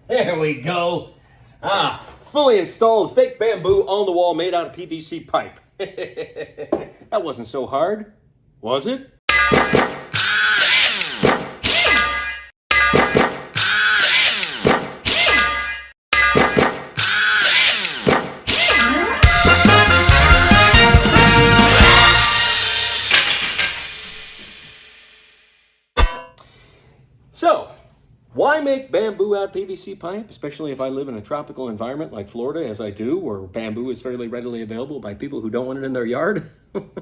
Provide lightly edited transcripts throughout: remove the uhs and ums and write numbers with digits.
There we go. Fully installed fake bamboo on the wall made out of PVC pipe. That wasn't so hard, was it? So, why make bamboo out of PVC pipe, especially if I live in a tropical environment like Florida, as I do, where bamboo is fairly readily available by people who don't want it in their yard?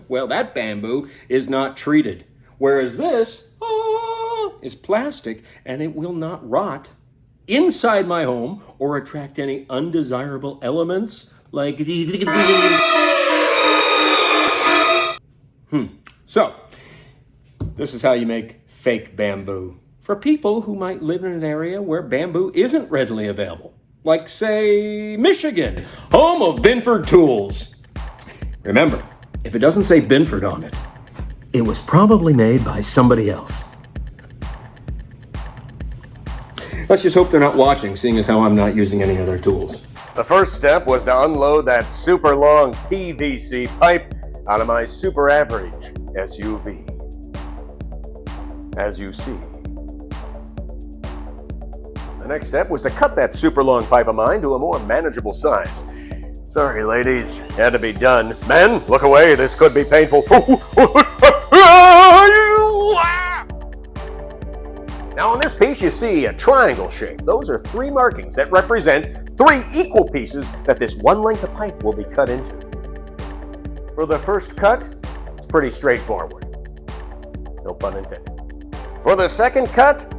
Well, that bamboo is not treated, whereas this is plastic, and it will not rot inside my home or attract any undesirable elements like So, this is how you make fake bamboo for people who might live in an area where bamboo isn't readily available. Like, say, Michigan, home of Binford Tools. Remember, if it doesn't say Binford on it, it was probably made by somebody else. Let's just hope they're not watching, seeing as how I'm not using any of their tools. The first step was to unload that super long PVC pipe out of my super average SUV. As you see. The next step was to cut that super long pipe of mine to a more manageable size. Sorry, ladies, had to be done. Men, look away, this could be painful. Now on this piece you see a triangle shape. Those are 3 markings that represent 3 equal pieces that this one length of pipe will be cut into. For the first cut, it's pretty straightforward. No pun intended. For the second cut,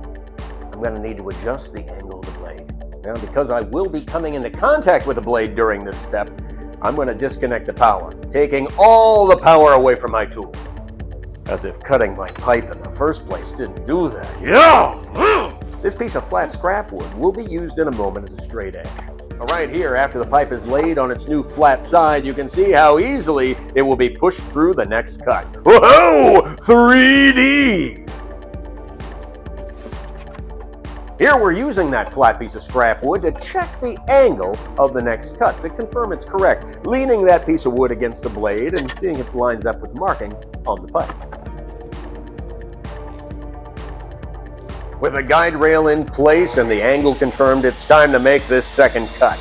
I'm going to need to adjust the angle of the blade. Now, because I will be coming into contact with the blade during this step, I'm going to disconnect the power, taking all the power away from my tool. As if cutting my pipe in the first place didn't do that. Yeah! This piece of flat scrap wood will be used in a moment as a straight edge. Right here, after the pipe is laid on its new flat side, you can see how easily it will be pushed through the next cut. Whoa! 3D! Here we're using that flat piece of scrap wood to check the angle of the next cut to confirm it's correct, leaning that piece of wood against the blade and seeing if it lines up with the marking on the pipe. With the guide rail in place and the angle confirmed, it's time to make this second cut.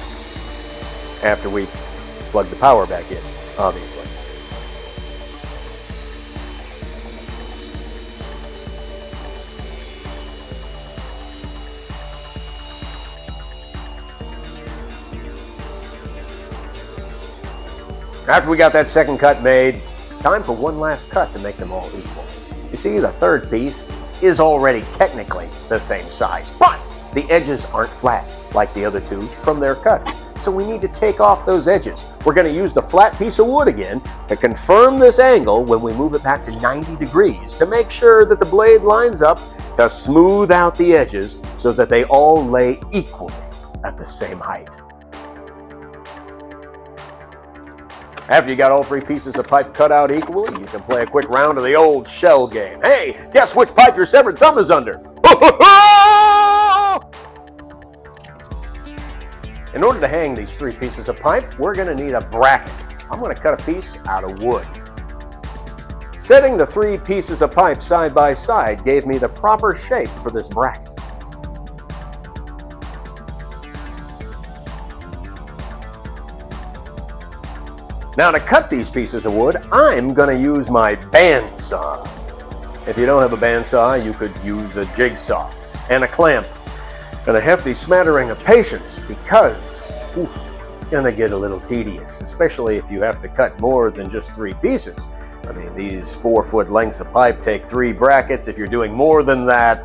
After we plug the power back in, obviously. After we got that second cut made, time for one last cut to make them all equal. You see, the third piece is already technically the same size, but the edges aren't flat like the other 2 from their cuts. So we need to take off those edges. We're going to use the flat piece of wood again to confirm this angle when we move it back to 90 degrees to make sure that the blade lines up to smooth out the edges so that they all lay equally at the same height. After you got all 3 pieces of pipe cut out equally, you can play a quick round of the old shell game. Hey, guess which pipe your severed thumb is under? In order to hang these 3 pieces of pipe, we're going to need a bracket. I'm going to cut a piece out of wood. Setting the 3 pieces of pipe side by side gave me the proper shape for this bracket. Now to cut these pieces of wood, I'm going to use my bandsaw. If you don't have a bandsaw, you could use a jigsaw and a clamp and a hefty smattering of patience because it's going to get a little tedious, especially if you have to cut more than just 3 pieces. I mean, these 4-foot lengths of pipe take 3 brackets. If you're doing more than that,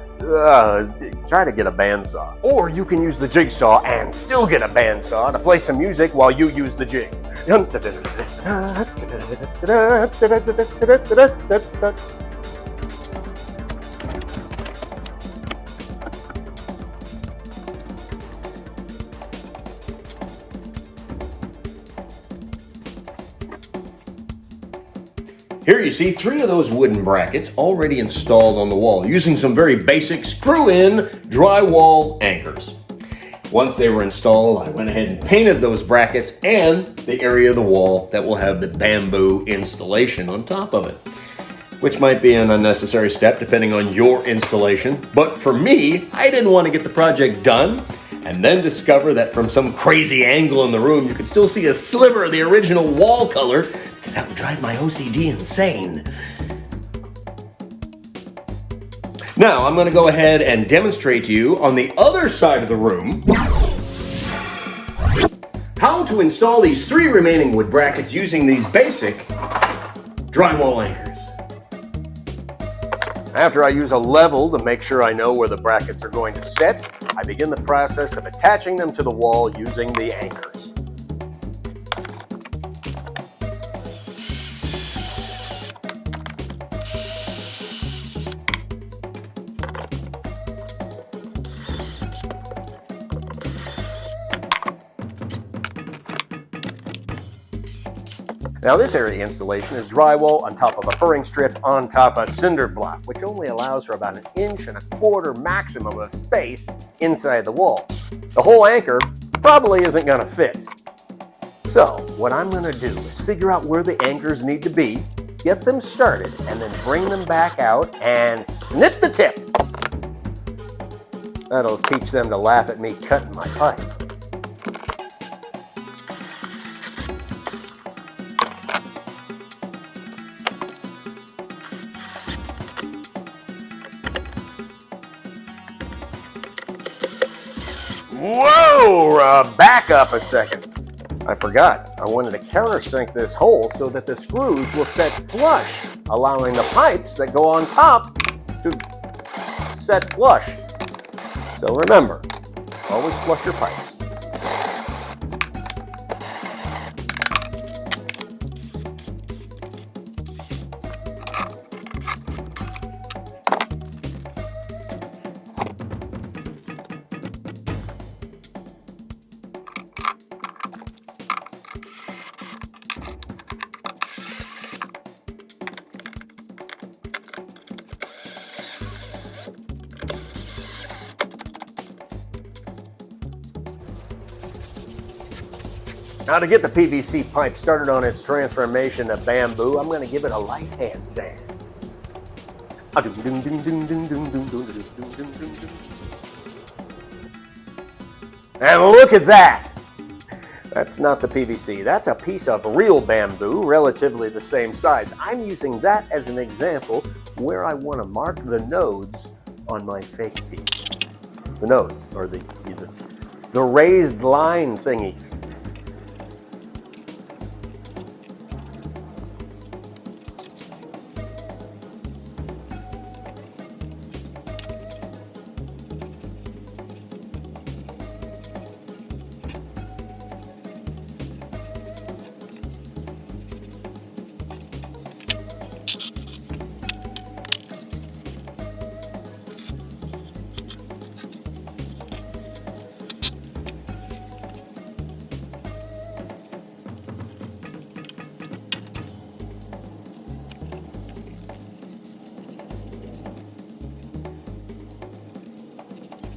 try to get a bandsaw. Or you can use the jigsaw and still get a bandsaw to play some music while you use the jig. Here you see 3 of those wooden brackets already installed on the wall using some very basic screw-in drywall anchors. Once they were installed, I went ahead and painted those brackets and the area of the wall that will have the bamboo installation on top of it, which might be an unnecessary step depending on your installation. But for me, I didn't want to get the project done and then discover that from some crazy angle in the room, you could still see a sliver of the original wall color, because that would drive my OCD insane. Now, I'm going to go ahead and demonstrate to you on the other side of the room how to install these 3 remaining wood brackets using these basic drywall anchors. After I use a level to make sure I know where the brackets are going to sit, I begin the process of attaching them to the wall using the anchors. Now this area installation is drywall on top of a furring strip on top of cinder block, which only allows for about 1.25 inches maximum of space inside the wall. The whole anchor probably isn't going to fit. So what I'm going to do is figure out where the anchors need to be, get them started, and then bring them back out and snip the tip. That'll teach them to laugh at me cutting my pipe. Whoa! Back up a second. I forgot. I wanted to countersink this hole so that the screws will set flush, allowing the pipes that go on top to set flush. So remember, always flush your pipes. Now to get the PVC pipe started on its transformation to bamboo, I'm going to give it a light hand sand. And look at that! That's not the PVC. That's a piece of real bamboo, relatively the same size. I'm using that as an example where I want to mark the nodes on my fake piece. The nodes, or the raised line thingies.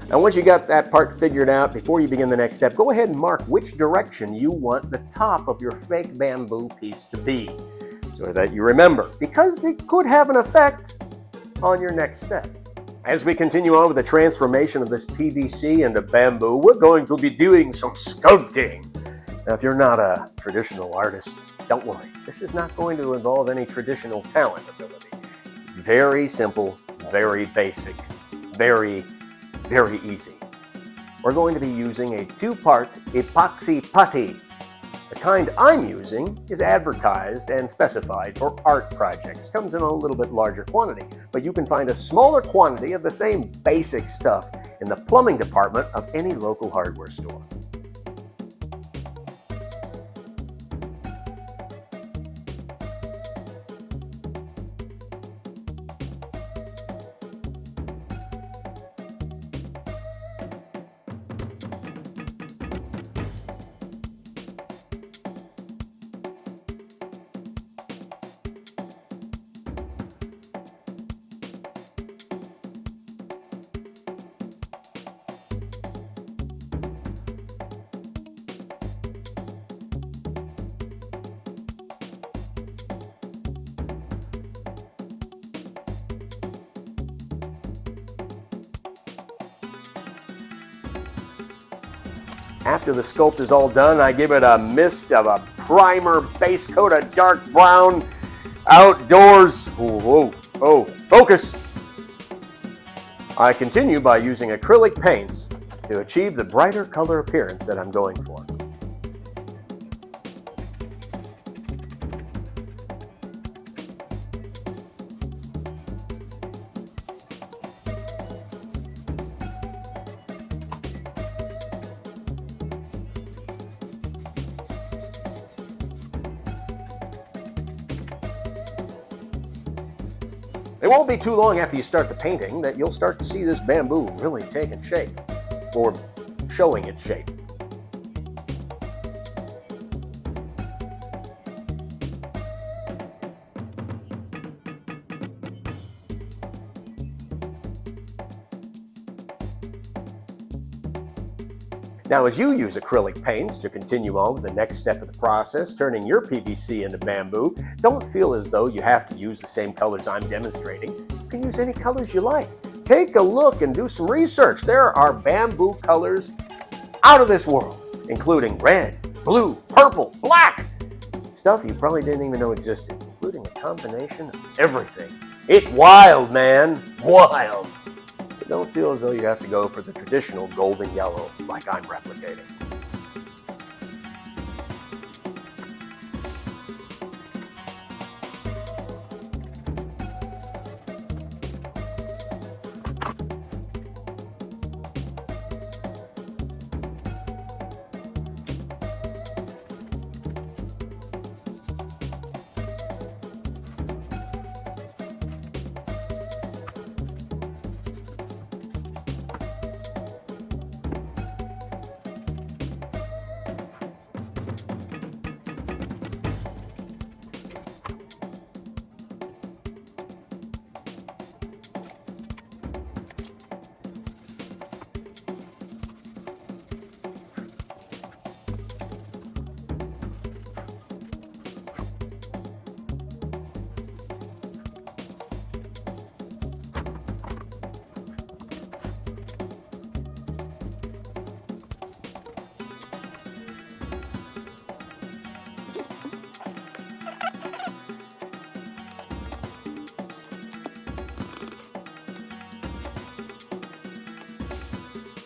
And once you got that part figured out, before you begin the next step, go ahead and mark which direction you want the top of your fake bamboo piece to be, so that you remember, because it could have an effect on your next step. As we continue on with the transformation of this PVC into bamboo, we're going to be doing some sculpting. Now, if you're not a traditional artist, don't worry. This is not going to involve any traditional talent ability. It's very simple, very basic, very easy. We're going to be using a 2-part epoxy putty. The kind I'm using is advertised and specified for art projects. Comes in a little bit larger quantity, but you can find a smaller quantity of the same basic stuff in the plumbing department of any local hardware store. After the sculpt is all done, I give it a mist of a primer base coat of dark brown outdoors. Oh, focus! I continue by using acrylic paints to achieve the brighter color appearance that I'm going for. It won't be too long after you start the painting that you'll start to see this bamboo really taking shape, or showing its shape. Now, as you use acrylic paints to continue on with the next step of the process, turning your PVC into bamboo, don't feel as though you have to use the same colors I'm demonstrating. You can use any colors you like. Take a look and do some research. There are bamboo colors out of this world, including red, blue, purple, black. Stuff you probably didn't even know existed, including a combination of everything. It's wild, man. Wild. So don't feel as though you have to go for the traditional golden yellow like I'm replicating.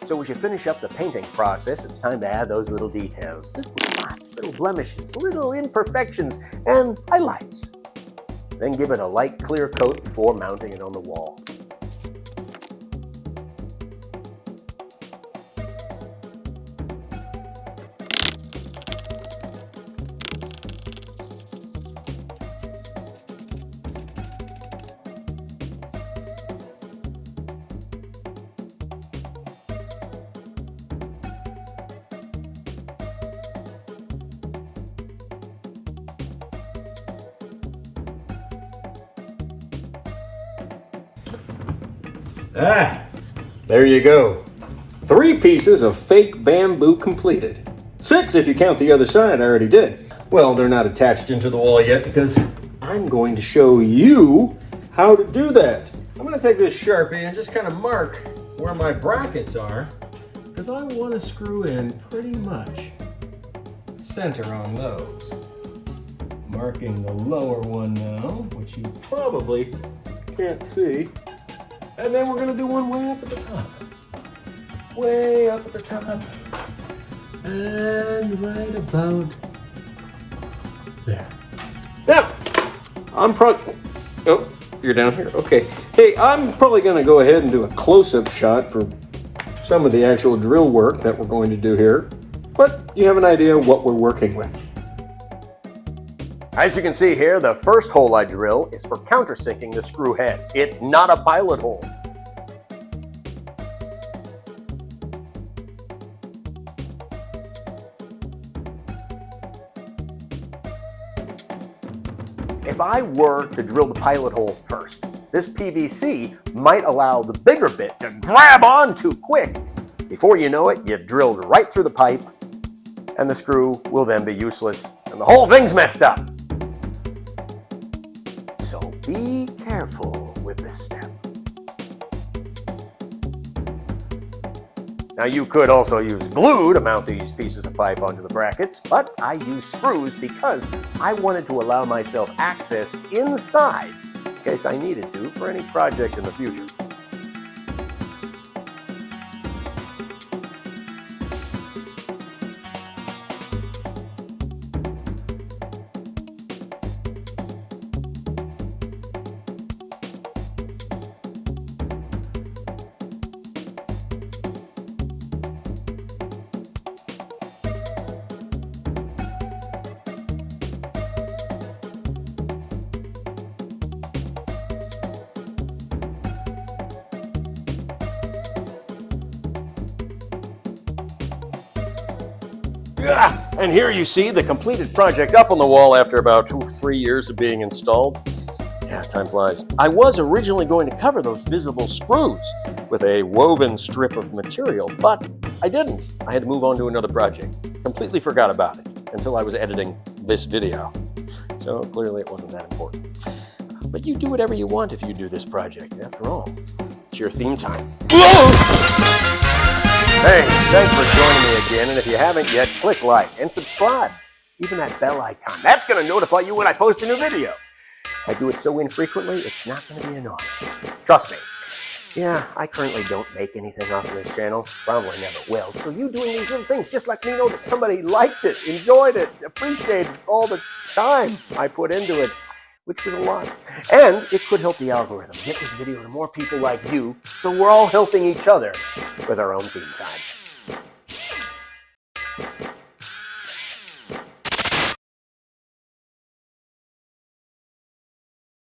So as you finish up the painting process, it's time to add those little details, little spots, little blemishes, little imperfections, and highlights. Then give it a light clear coat before mounting it on the wall. There you go. 3 pieces of fake bamboo completed. 6 if you count the other side I already did. Well, they're not attached into the wall yet because I'm going to show you how to do that. I'm going to take this Sharpie and just kind of mark where my brackets are because I want to screw in pretty much center on those. Marking the lower one now, which you probably can't see. And then we're going to do one way up at the top. Way up at the top. And right about there. Now, I'm probably... Oh, you're down here. Okay. Hey, I'm probably going to go ahead and do a close-up shot for some of the actual drill work that we're going to do here. But you have an idea what we're working with. As you can see here, the first hole I drill is for countersinking the screw head. It's not a pilot hole. If I were to drill the pilot hole first, this PVC might allow the bigger bit to grab on too quick. Before you know it, you've drilled right through the pipe, and the screw will then be useless, and the whole thing's messed up. So be careful with this step. Now you could also use glue to mount these pieces of pipe onto the brackets, but I use screws because I wanted to allow myself access inside in case I needed to for any project in the future. And here you see the completed project up on the wall after about 2 or 3 years of being installed. Yeah, time flies. I was originally going to cover those visible screws with a woven strip of material, but I didn't. I had to move on to another project. Completely forgot about it until I was editing this video. So clearly it wasn't that important. But you do whatever you want if you do this project. After all, it's your theme time. Hey, thanks for joining me again, and if you haven't yet, click like and subscribe. Even that bell icon. That's going to notify you when I post a new video. I do it so infrequently, it's not going to be annoying. Trust me. Yeah, I currently don't make anything off of this channel. Probably never will. So you doing these little things just lets me know that somebody liked it, enjoyed it, appreciated all the time I put into it, which was a lot. And it could help the algorithm get this video to more people like you, so we're all helping each other with our own theme time.